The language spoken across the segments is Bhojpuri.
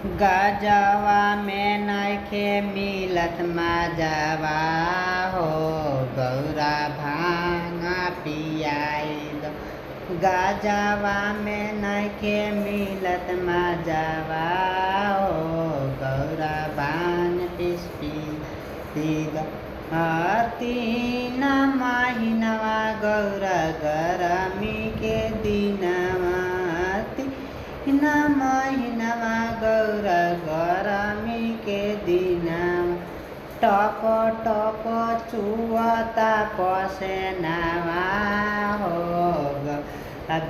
गजवा में नइखे मिलत मजवा हो गौरा भांगा पियाई दो। गजवा में नइखे मिलत मजवा हो गौरा भांग पी दो। तीन महीनवा गौरा गरमी के दिनवा तीन महीनवा गौरा गरमी के दिनवा टप टप चुअता पसेनावा हो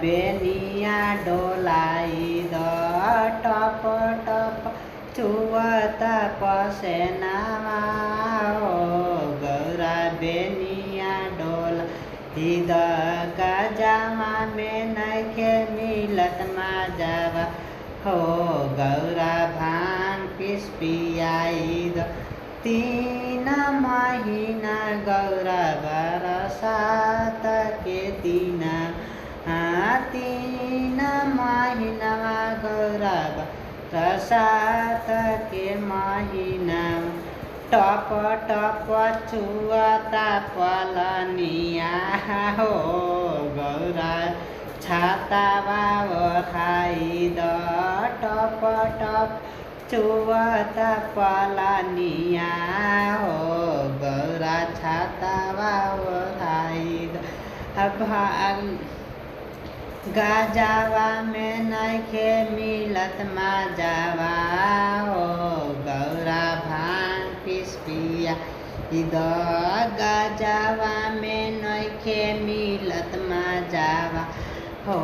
बेनिया डोलाई द टप टप चुअता पसेनावा हो गौरा बेनिया डोला द गजवा में नइखे मिलत मजवा हो गौरा भांग पियाई दो। तीन महीना गौरा बरसात के दिन तीन महीनवा गौरा बरसात के महीना टप टप चुअता पलनिया हो गौरा छातावा खाई द टप टप चुअता पलनिया हो गौरा छातावा खाई द। गजवा में नइखे मिलत मजवा हो गौरा भांग पियाई द। गजवा में नइखे मिलत मजवा हो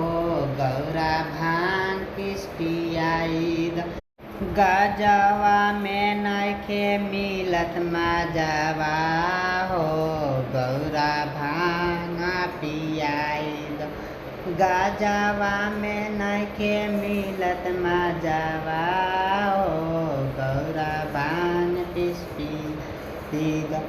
गौरा भांग पियाई द। गजवा में नइखे मिलत मजवा हो गौरा भांग पियाई द। गजवा में नइखे मिलत मजवा हो गौरा भांग पियाई द।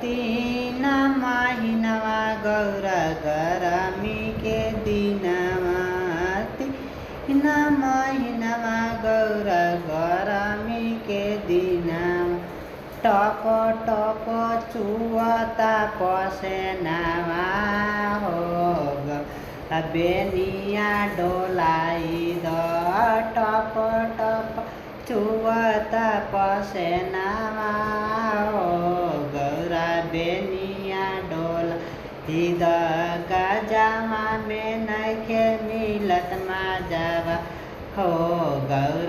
तीन महीनवा गौरा गरमी के दिनवा तीन महीनवा गौरा गरमी के दिनवा टप टप चुअता पसेनावा हो बेनिया डोलाई द टप टप चुअता पसेनावा हो गौरा बेनिया डोलाई द। गजवा में नइखे मिलत मजवा हो गौरा